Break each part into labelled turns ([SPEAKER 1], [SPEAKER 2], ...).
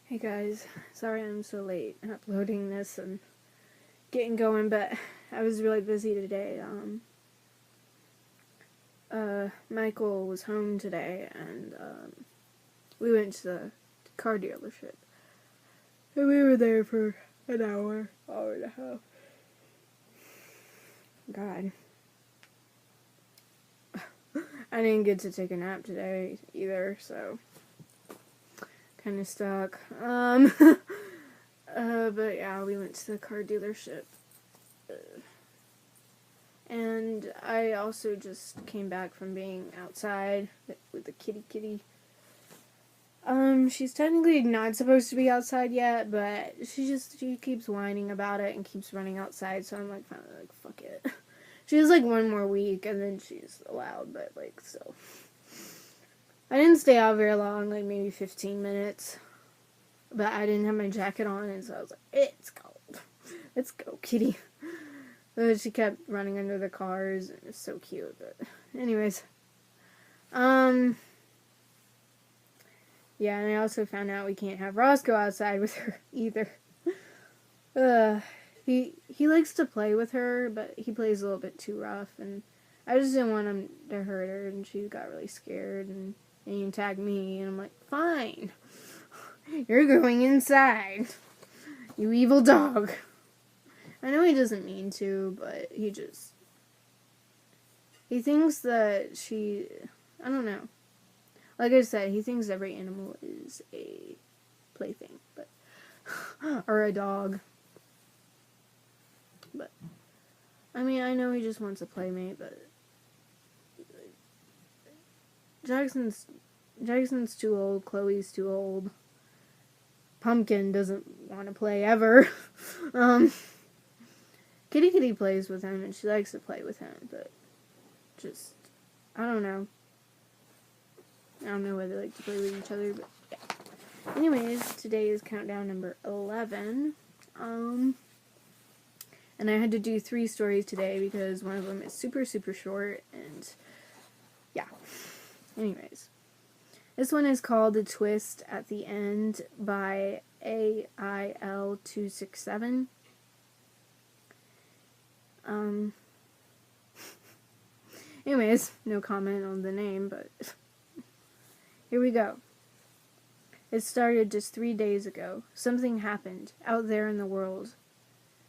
[SPEAKER 1] Hey guys, sorry I'm so late uploading this and getting going, but I was really busy today. Michael was home today, and we went to the car dealership, and we were there for an hour and a half. God, I didn't get to take a nap today either, so kind of stuck. But yeah, we went to the car dealership. And I also just came back from being outside with the kitty. She's technically not supposed to be outside yet, but she keeps whining about it and keeps running outside, so I'm like, finally, like, fuck it. She has like one more week and then she's allowed, but like, still. I didn't stay out very long, like maybe 15 minutes, but I didn't have my jacket on, and so I was like, it's cold. Let's go, kitty. But she kept running under the cars, and it's so cute, but anyways. Yeah, and I also found out we can't have Ross go outside with her either. He likes to play with her, but he plays a little bit too rough, and I just didn't want him to hurt her, and she got really scared, and he attacked me, and I'm like, fine. You're going inside. You evil dog. I know he doesn't mean to, but he thinks that I don't know. Like I said, he thinks every animal is a plaything, but or a dog. But I mean, I know he just wants a playmate, but Jackson's too old, Chloe's too old. Pumpkin doesn't want to play ever. Kitty plays with him, and she likes to play with him, but just, I don't know. I don't know why they like to play with each other, but yeah. Anyways, today is countdown number 11. And I had to do 3 stories today because one of them is super, super short, and yeah. Anyways. This one is called The Twist at the End by AIL267. Anyways, no comment on the name, but here we go. It started just 3 days ago. Something happened out there in the world.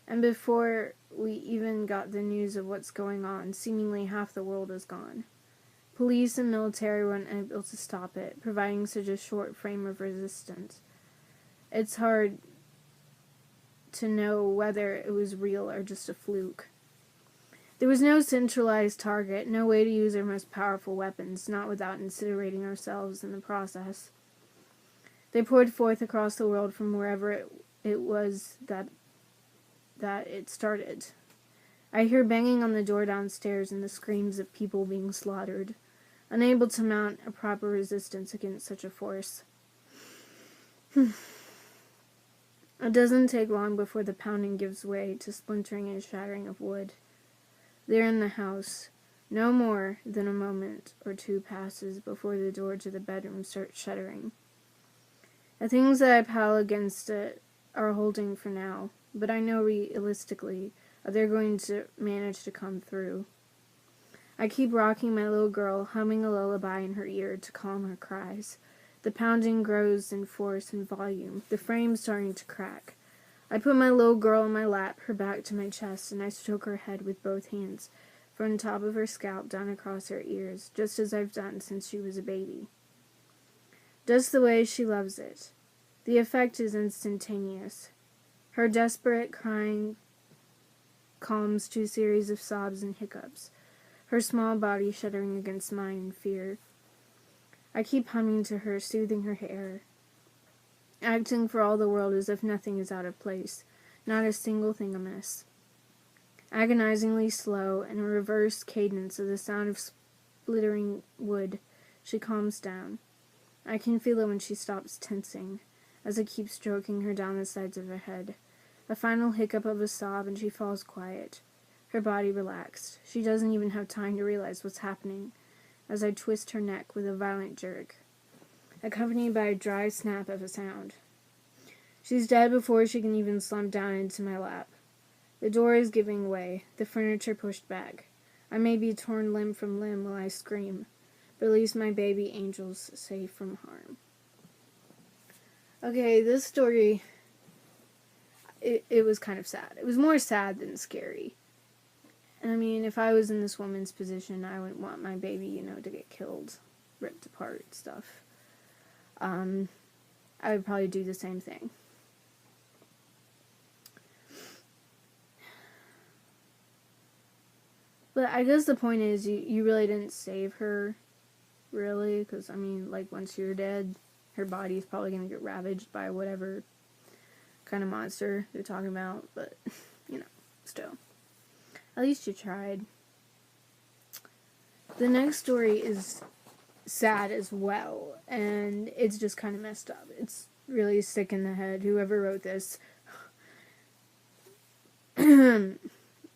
[SPEAKER 1] And before we even got the news of what's going on, seemingly half the world is gone. Police and military were unable to stop it, providing such a short frame of resistance. It's hard to know whether it was real or just a fluke. There was no centralized target, no way to use our most powerful weapons, not without incinerating ourselves in the process. They poured forth across the world from wherever it was that it started. I hear banging on the door downstairs and the screams of people being slaughtered, unable to mount a proper resistance against such a force. It doesn't take long before the pounding gives way to splintering and shattering of wood. They're in the house. No more than a moment or two passes before the door to the bedroom starts shuddering. The things that I pile against it are holding for now, but I know realistically they're going to manage to come through. I keep rocking my little girl, humming a lullaby in her ear to calm her cries. The pounding grows in force and volume, the frame starting to crack. I put my little girl in my lap, her back to my chest, and I stroke her head with both hands, from the top of her scalp down across her ears, just as I've done since she was a baby. Just the way she loves it. The effect is instantaneous. Her desperate crying calms to a series of sobs and hiccups, her small body shuddering against mine in fear. I keep humming to her, soothing her hair, acting for all the world as if nothing is out of place, not a single thing amiss. Agonizingly slow, in a reversed cadence of the sound of splintering wood, she calms down. I can feel it when she stops tensing, as I keep stroking her down the sides of her head. A final hiccup of a sob, and she falls quiet, her body relaxed. She doesn't even have time to realize what's happening, as I twist her neck with a violent jerk, accompanied by a dry snap of a sound. She's dead before she can even slump down into my lap. The door is giving way, the furniture pushed back. I may be torn limb from limb while I scream, but at least my baby angel's safe from harm. Okay, this story, it was kind of sad. It was more sad than scary. And I mean, if I was in this woman's position, I wouldn't want my baby, to get killed, ripped apart, stuff. I would probably do the same thing. But I guess the point is, you really didn't save her, really, because, I mean, like, once you're dead, her body's probably going to get ravaged by whatever kind of monster they're talking about, but, still. At least you tried. The next story is sad as well, and it's just kind of messed up. It's really sick in the head. Whoever wrote this,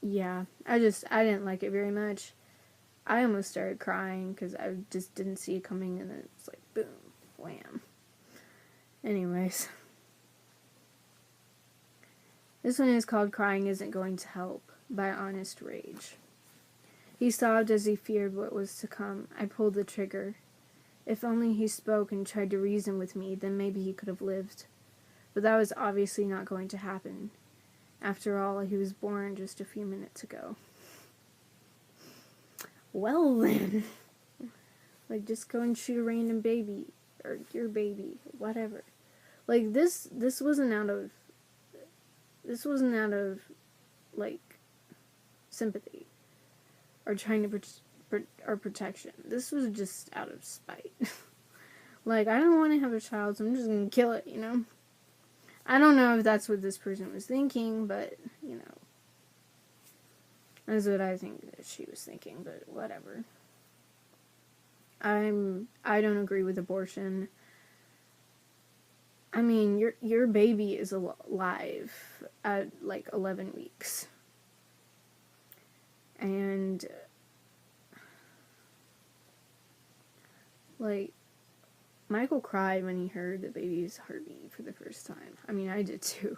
[SPEAKER 1] yeah, I didn't like it very much. I almost started crying because I just didn't see it coming, and then it's like, boom, wham. Anyways. This one is called Crying Isn't Going to Help, by Honest Rage. He sobbed as he feared what was to come. I pulled the trigger. If only he spoke and tried to reason with me, then maybe he could have lived. But that was obviously not going to happen. After all, he was born just a few minutes ago. Well then. Like, just go and shoot a random baby. Or your baby. Whatever. Like, this wasn't out of, like, sympathy. Or trying to or protection. This was just out of spite. Like, I don't want to have a child, so I'm just gonna kill it, I don't know if that's what this person was thinking, but, that's what I think that she was thinking, but whatever. I don't agree with abortion. I mean, your baby is alive at, like, 11 weeks. And, like, Michael cried when he heard the baby's heartbeat for the first time. I mean, I did too.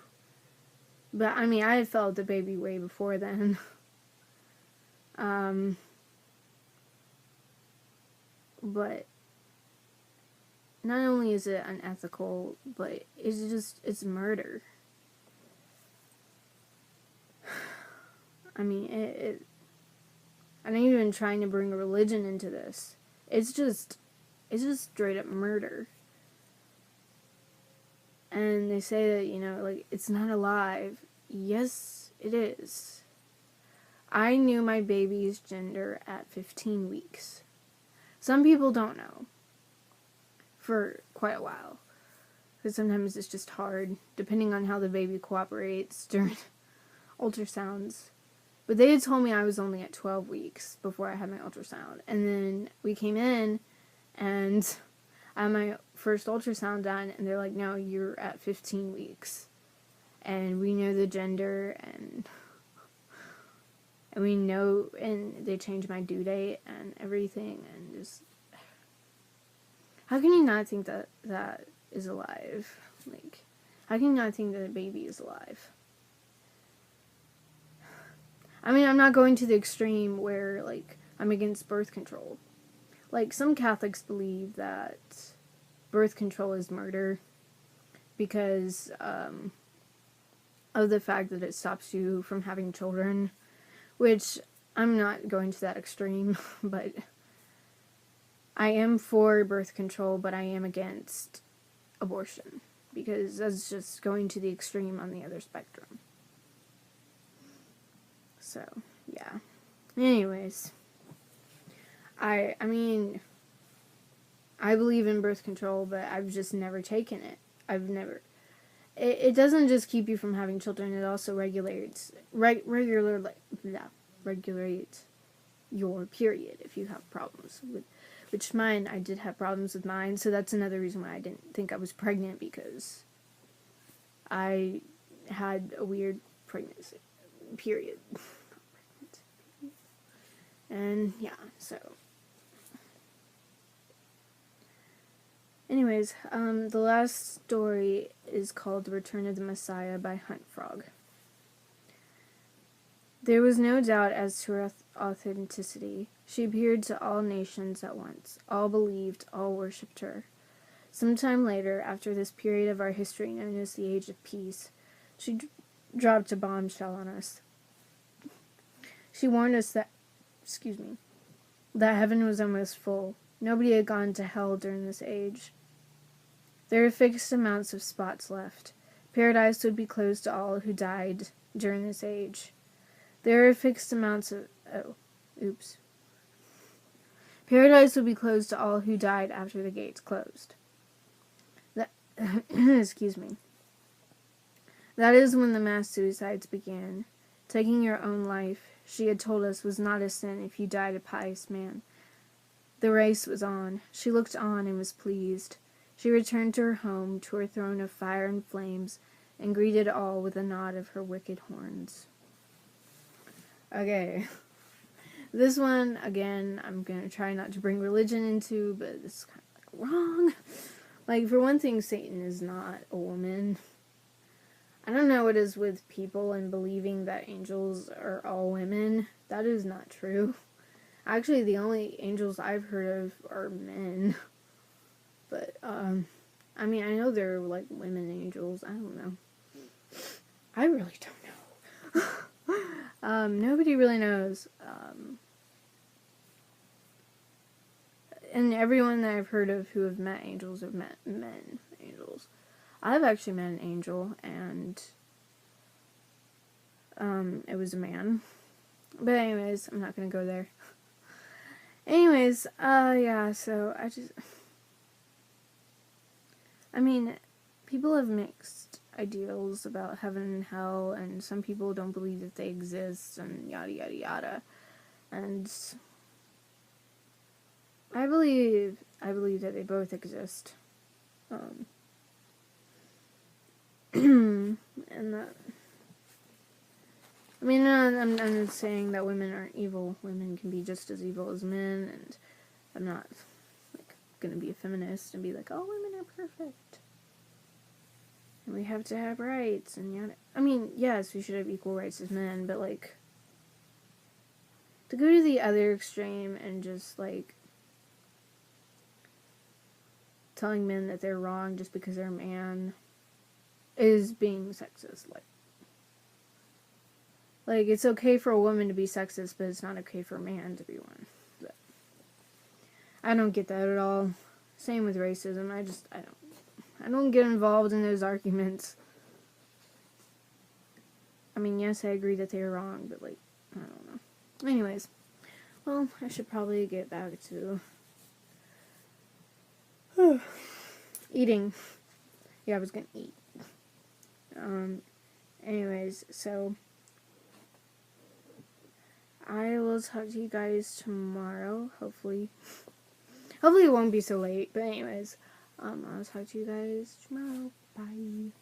[SPEAKER 1] But, I mean, I had felt the baby way before then. But not only is it unethical, but it's murder. I mean, I'm not even trying to bring religion into this. It's just straight up murder. And they say that, like, it's not alive. Yes, it is. I knew my baby's gender at 15 weeks. Some people don't know. For quite a while. Because sometimes it's just hard, depending on how the baby cooperates during ultrasounds. But they had told me I was only at 12 weeks before I had my ultrasound. And then we came in, and I had my first ultrasound done, and they're like, no, you're at 15 weeks. And we know the gender, and we know, and they changed my due date and everything, and just, how can you not think that that is alive? Like, how can you not think that a baby is alive? I mean, I'm not going to the extreme where, like, I'm against birth control. Like, some Catholics believe that birth control is murder because of the fact that it stops you from having children, which I'm not going to that extreme, but I am for birth control, but I am against abortion because that's just going to the extreme on the other spectrum. So, yeah. Anyways, I mean, I believe in birth control, but I've just never taken it. It doesn't just keep you from having children, it also regulates your period if you have problems with, which mine, I did have problems with mine, so that's another reason why I didn't think I was pregnant, because I had a weird pregnancy period. And yeah, so anyways, the last story is called The Return of the Messiah by Hunt Frog. There was no doubt as to her authenticity. She appeared to all nations at once. All believed, all worshipped her. Some time later, after this period of our history known as the Age of Peace, she dropped a bombshell on us. She warned us that heaven was almost full. Nobody had gone to hell during this age. There are fixed amounts of spots left. Paradise would be closed to all who died during this age. There are fixed amounts of... Paradise would be closed to all who died after the gates closed. Excuse me. That is when the mass suicides began. Taking your own life, she had told us, was not a sin if you died a pious man. The race was on. She looked on and was pleased. She returned to her home, to her throne of fire and flames, and greeted all with a nod of her wicked horns. Okay. This one, again, I'm going to try not to bring religion into, but this is kind of wrong. For one thing, Satan is not a woman. I don't know what is with people and believing that angels are all women. That is not true. Actually, the only angels I've heard of are men. But, I know there are, women angels. I don't know. I really don't know. Nobody really knows. And everyone that I've heard of who have met angels have met men angels. I've actually met an angel, and it was a man. But anyways, I'm not gonna go there. Anyways, yeah, so people have mixed ideals about heaven and hell, and some people don't believe that they exist, and yada yada yada. And I believe that they both exist. And that, I'm not saying that women aren't evil. Women can be just as evil as men, and I'm not gonna be a feminist and be like, oh, women are perfect and we have to have rights and yada. Yes, we should have equal rights as men, but to go to the other extreme and just telling men that they're wrong just because they're a man is being sexist. It's okay for a woman to be sexist, but it's not okay for a man to be one. But I don't get that at all. Same with racism. I don't get involved in those arguments. Yes, I agree that they're wrong, but I don't know. Anyways, well, I should probably get back to eating. Yeah, I was gonna eat. Anyways, so I will talk to you guys tomorrow, hopefully. Hopefully it won't be so late, but anyways, I'll talk to you guys tomorrow. Bye.